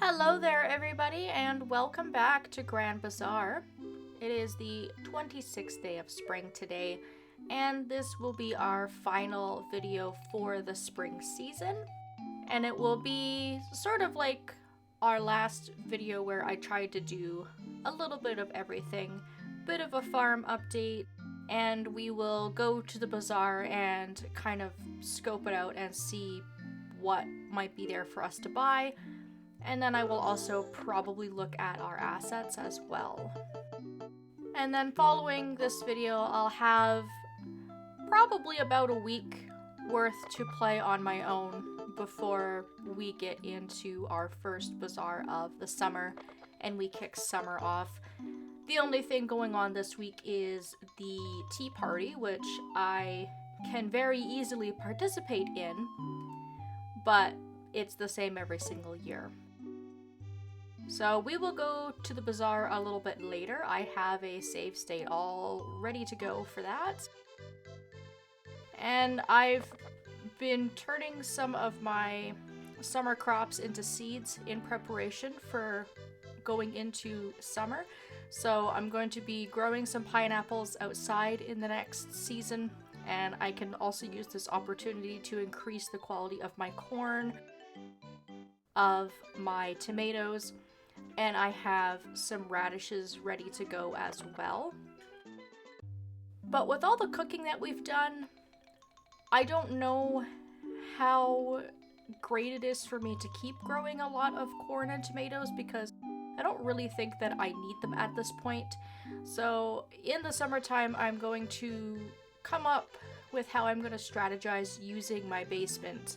Hello there, everybody, and welcome back to Grand Bazaar. It is the 26th day of spring today, and this will be our final video for the spring season. And it will be sort of like our last video where I tried to do a little bit of everything, bit of a farm update, and we will go to the bazaar and kind of scope it out and see what might be there for us to buy. And then I will also probably look at our assets as well. And then following this video, I'll have probably about a week worth to play on my own before we get into our first bazaar of the summer and we kick summer off. The only thing going on this week is the tea party, which I can very easily participate in, but it's the same every single year. So we will go to the bazaar a little bit later. I have a save state all ready to go for that. And I've been turning some of my summer crops into seeds in preparation for going into summer. So I'm going to be growing some pineapples outside in the next season, and I can also use this opportunity to increase the quality of my corn, of my tomatoes, and I have some radishes ready to go as well. But with all the cooking that we've done, I don't know how great it is for me to keep growing a lot of corn and tomatoes because I don't really think that I need them at this point. So in the summertime, I'm going to come up with how I'm going to strategize using my basement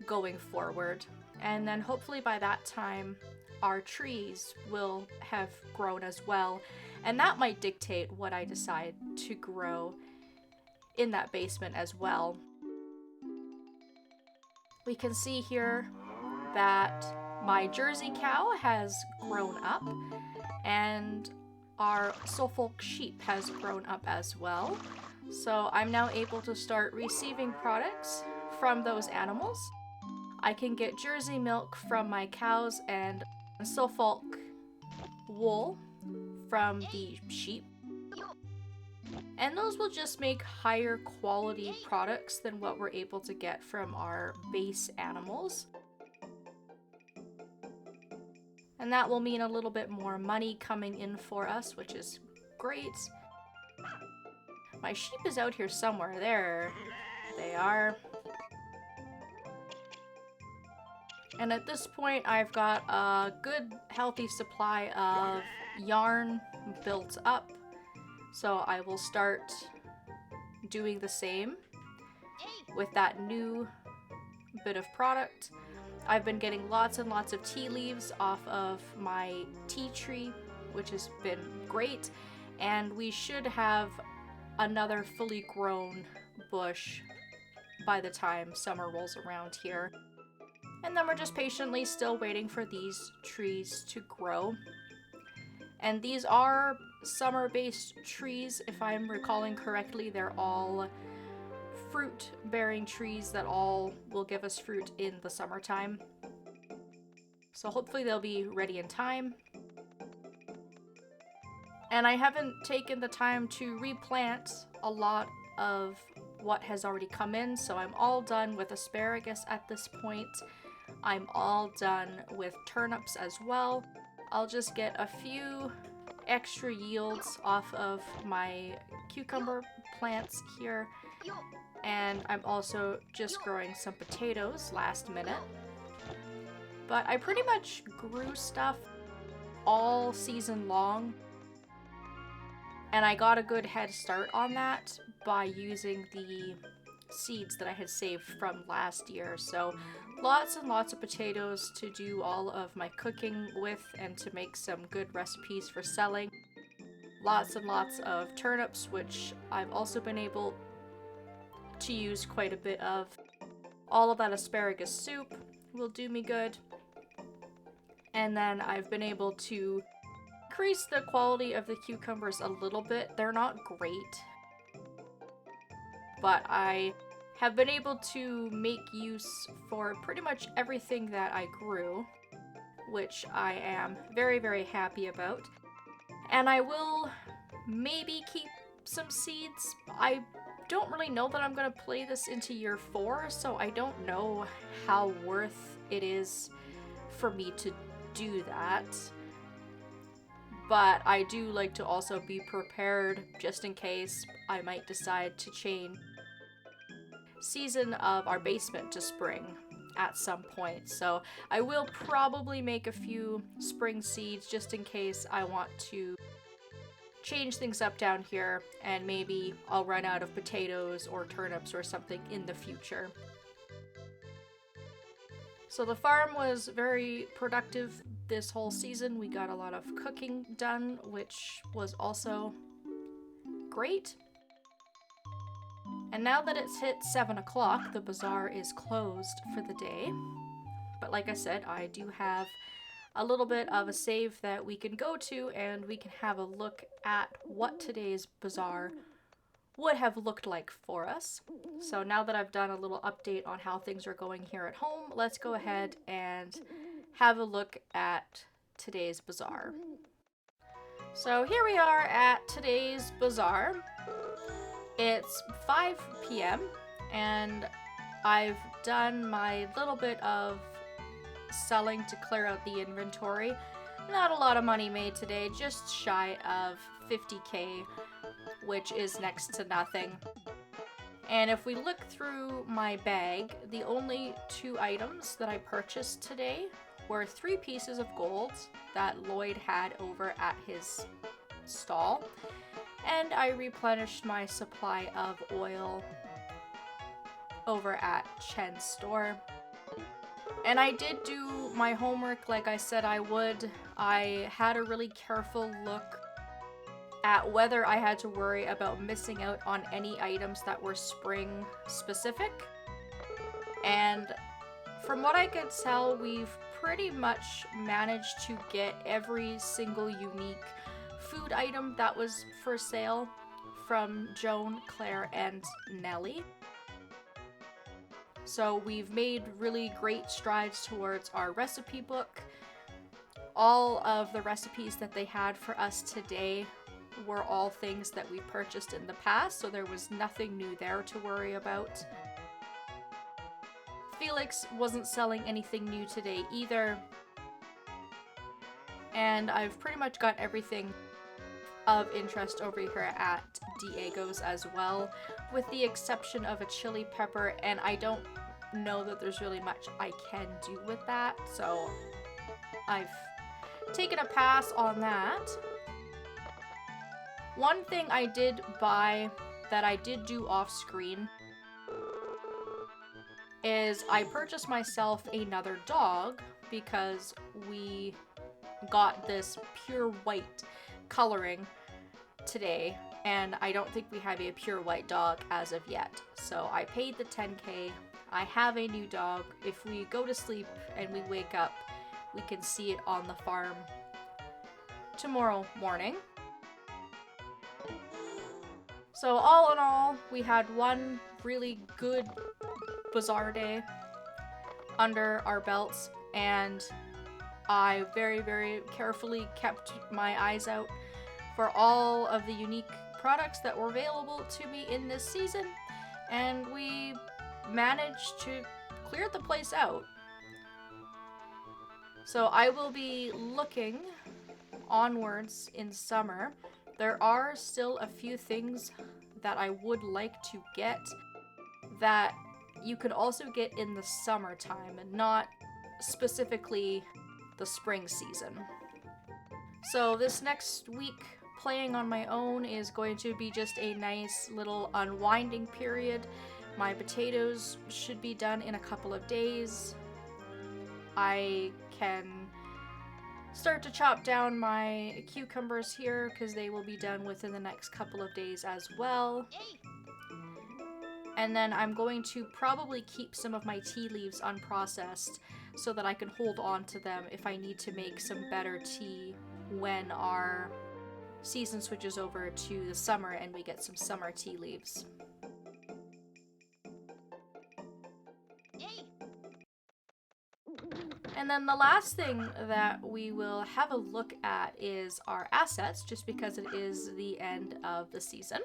going forward. And then hopefully by that time, our trees will have grown as well, and that might dictate what I decide to grow in that basement as well. We can see here that my Jersey cow has grown up, and our Suffolk sheep has grown up as well. So I'm now able to start receiving products from those animals. I can get Jersey milk from my cows and Suffolk wool from the sheep. And those will just make higher quality products than what we're able to get from our base animals. And that will mean a little bit more money coming in for us, which is great. My sheep is out here somewhere. There they are. And at this point, I've got a good, healthy supply of yarn built up. So I will start doing the same with that new bit of product. I've been getting lots and lots of tea leaves off of my tea tree, which has been great. And we should have another fully grown bush by the time summer rolls around here. And then we're just patiently still waiting for these trees to grow. And these are summer-based trees, if I'm recalling correctly. They're all fruit-bearing trees that all will give us fruit in the summertime. So hopefully they'll be ready in time. And I haven't taken the time to replant a lot of what has already come in, so I'm all done with asparagus at this point. I'm all done with turnips as well. I'll just get a few extra yields off of my cucumber plants here. And I'm also just growing some potatoes last minute. But I pretty much grew stuff all season long. And I got a good head start on that by using the seeds that I had saved from last year. So lots and lots of potatoes to do all of my cooking with and to make some good recipes for selling. Lots and lots of turnips, which I've also been able to use quite a bit of. All of that asparagus soup will do me good. And then I've been able to increase the quality of the cucumbers a little bit. They're not great, but I have been able to make use for pretty much everything that I grew which I am very, very happy about. And I will maybe keep some seeds. I don't really know that I'm going to play this into year 4, so I don't know how worth it is for me to do that. But I do like to also be prepared just in case I might decide to change season of our basement to spring at some point. So I will probably make a few spring seeds just in case I want to change things up down here, and maybe I'll run out of potatoes or turnips or something in the future. So the farm was very productive this whole season. We got a lot of cooking done, which was also great. And now that it's hit 7 o'clock, the bazaar is closed for the day. But like I said, I do have a little bit of a save that we can go to, and we can have a look at what today's bazaar would have looked like for us. So now that I've done a little update on how things are going here at home, let's go ahead and have a look at today's bazaar. So here we are at today's bazaar. It's 5 p.m. and I've done my little bit of selling to clear out the inventory. Not a lot of money made today, just shy of 50k, which is next to nothing. And if we look through my bag, the only 2 items that I purchased today were 3 pieces of gold that Lloyd had over at his stall, and I replenished my supply of oil over at Chen's store. And I did do my homework like I said I would. I had a really careful look at whether I had to worry about missing out on any items that were spring specific. And from what I could tell, we've pretty much managed to get every single unique food item that was for sale from Joan, Claire, and Nellie. So we've made really great strides towards our recipe book. All of the recipes that they had for us today were all things that we purchased in the past, so there was nothing new there to worry about. Felix wasn't selling anything new today either. And I've pretty much got everything of interest over here at Diego's as well, with the exception of a chili pepper, and I don't know that there's really much I can do with that, so I've taken a pass on that. One thing I did buy that I did do off screen is I purchased myself another dog because we got this pure white coloring today, and I don't think we have a pure white dog as of yet. So I paid the 10k. I have a new dog. If we go to sleep and we wake up, we can see it on the farm tomorrow morning. So all in all, we had one really good bazaar day under our belts, and I very, very carefully kept my eyes out for all of the unique products that were available to me in this season, and we managed to clear the place out. So I will be looking onwards in summer. There are still a few things that I would like to get that you could also get in the summertime, and not specifically the spring season. So this next week playing on my own is going to be just a nice little unwinding period. My potatoes should be done in a couple of days. I can start to chop down my cucumbers here because they will be done within the next couple of days as well. And then I'm going to probably keep some of my tea leaves unprocessed so that I can hold on to them if I need to make some better tea when our season switches over to the summer and we get some summer tea leaves. And then the last thing that we will have a look at is our assets, just because it is the end of the season.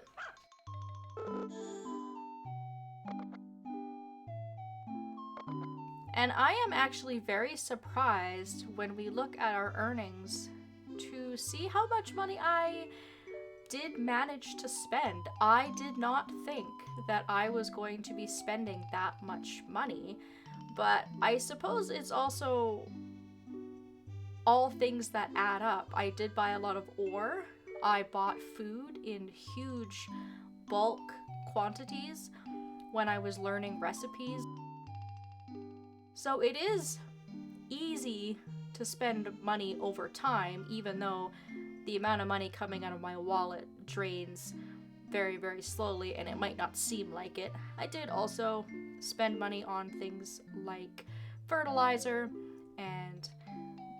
And I am actually very surprised when we look at our earnings to see how much money I did manage to spend. I did not think that I was going to be spending that much money, but I suppose it's also all things that add up. I did buy a lot of ore. I bought food in huge bulk quantities when I was learning recipes. So it is easy to spend money over time, even though the amount of money coming out of my wallet drains very, very slowly, and it might not seem like it. I did also spend money on things like fertilizer and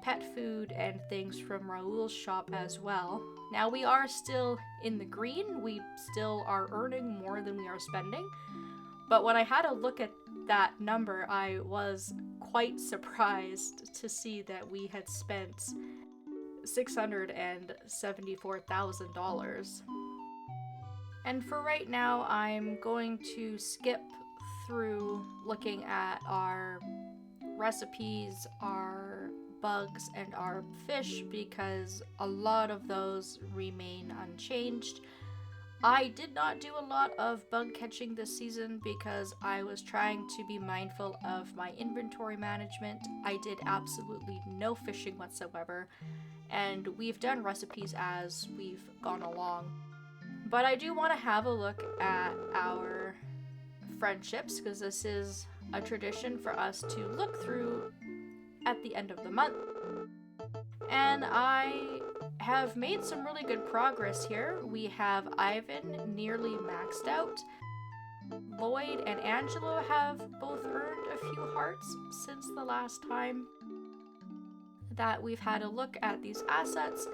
pet food and things from Raul's shop as well. Now we are still in the green. We still are earning more than we are spending. But when I had a look at that number, I was quite surprised to see that we had spent $674,000. And for right now, I'm going to skip through looking at our recipes, our bugs, and our fish because a lot of those remain unchanged. I did not do a lot of bug catching this season because I was trying to be mindful of my inventory management. I did absolutely no fishing whatsoever, and we've done recipes as we've gone along. But I do want to have a look at our friendships because this is a tradition for us to look through at the end of the month. And I have made some really good progress here. We have Ivan nearly maxed out. Lloyd and Angelo have both earned a few hearts since the last time that we've had a look at these assets.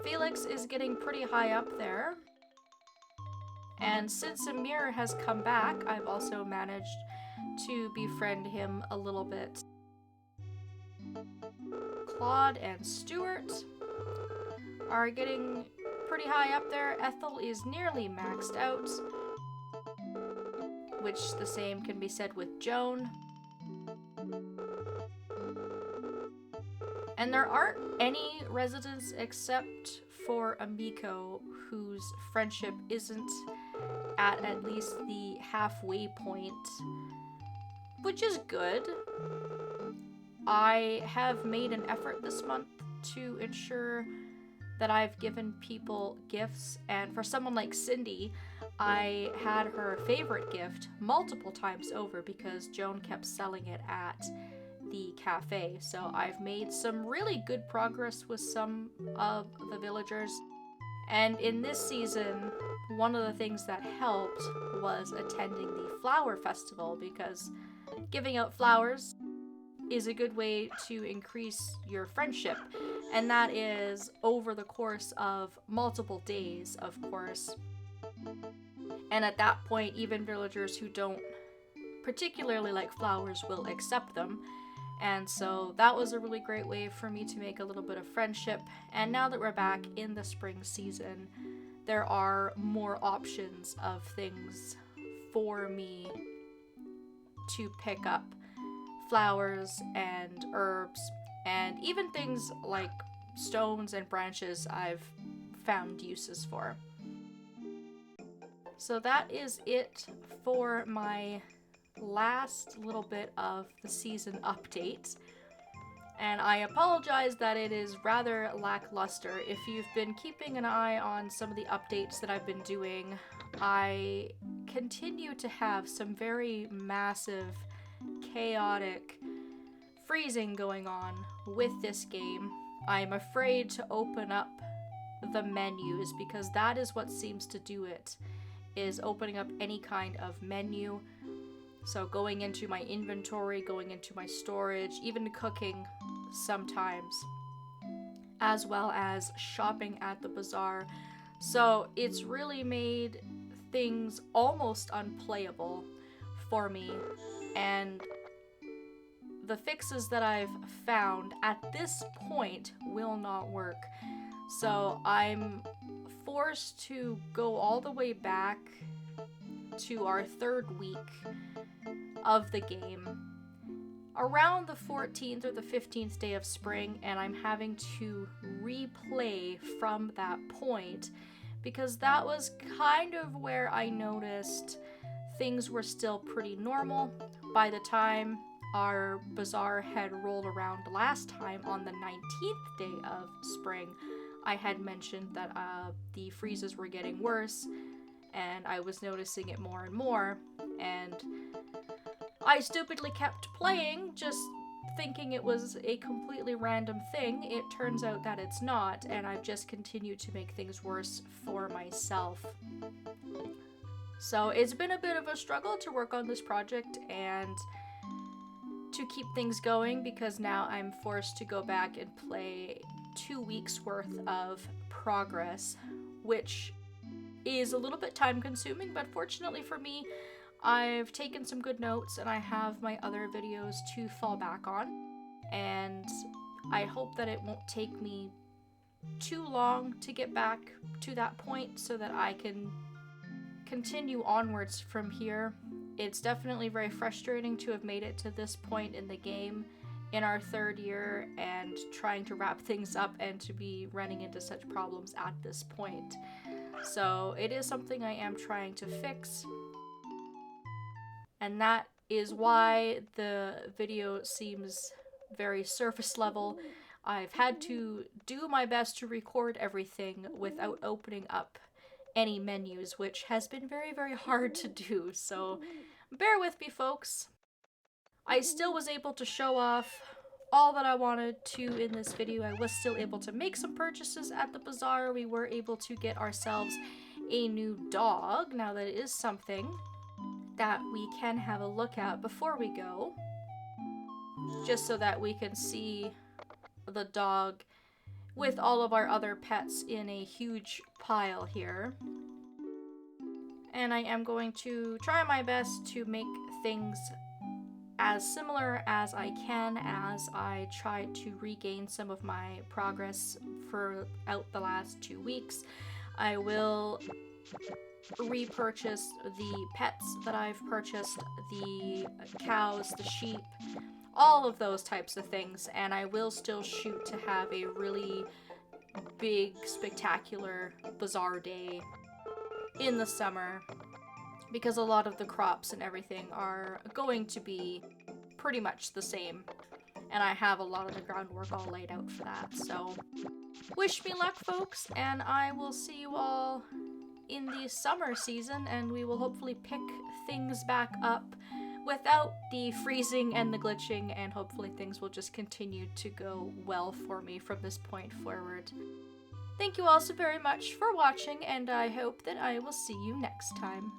Felix is getting pretty high up there. And since Amir has come back, I've also managed to befriend him a little bit. Claude and Stuart are getting pretty high up there. Ethel is nearly maxed out, which the same can be said with Joan. And there aren't any residents except for Amiko, whose friendship isn't at least the halfway point, which is good. I have made an effort this month to ensure that I've given people gifts, and for someone like Cindy, I had her favorite gift multiple times over because Joan kept selling it at the cafe. So I've made some really good progress with some of the villagers. And in this season, one of the things that helped was attending the flower festival because giving out flowers is a good way to increase your friendship, and that is over the course of multiple days, of course. And at that point, even villagers who don't particularly like flowers will accept them. And so that was a really great way for me to make a little bit of friendship. And now that we're back in the spring season, there are more options of things for me to pick up. Flowers and herbs, and even things like stones and branches I've found uses for. So that is it for my last little bit of the season update. And I apologize that it is rather lackluster. If you've been keeping an eye on some of the updates that I've been doing, I continue to have some very massive chaotic freezing going on with this game. I'm afraid to open up the menus because that is what seems to do it, is opening up any kind of menu. So going into my inventory, going into my storage, even cooking sometimes, as well as shopping at the bazaar. So it's really made things almost unplayable for me. And the fixes that I've found at this point will not work. So I'm forced to go all the way back to our 3rd week of the game, around the 14th or the 15th day of spring, and I'm having to replay from that point because that was kind of where I noticed things were still pretty normal. By the time our bazaar had rolled around last time on the 19th day of spring, I had mentioned that the freezes were getting worse, and I was noticing it more and more, and I stupidly kept playing, just thinking it was a completely random thing. It turns out that it's not, and I've just continued to make things worse for myself. So it's been a bit of a struggle to work on this project and to keep things going, because now I'm forced to go back and play 2 weeks worth of progress, which is a little bit time consuming, but fortunately for me, I've taken some good notes and I have my other videos to fall back on, and I hope that it won't take me too long to get back to that point so that I can continue onwards from here. It's definitely very frustrating to have made it to this point in the game in our 3rd year and trying to wrap things up and to be running into such problems at this point. So it is something I am trying to fix, and that is why the video seems very surface level. I've had to do my best to record everything without opening up any menus, which has been very, very hard to do, so bear with me, folks. I still was able to show off all that I wanted to in this video. I was still able to make some purchases at the bazaar. We were able to get ourselves a new dog. Now that is something that we can have a look at before we go, just so that we can see the dog with all of our other pets in a huge pile here. And I am going to try my best to make things as similar as I can as I try to regain some of my progress throughout the last 2 weeks. I will repurchase the pets that I've purchased, the cows, the sheep, all of those types of things, and I will still shoot to have a really big, spectacular bazaar day in the summer, because a lot of the crops and everything are going to be pretty much the same, and I have a lot of the groundwork all laid out for that. So wish me luck, folks, and I will see you all in the summer season, and we will hopefully pick things back up without the freezing and the glitching, and hopefully things will just continue to go well for me from this point forward. Thank you all so very much for watching, and I hope that I will see you next time.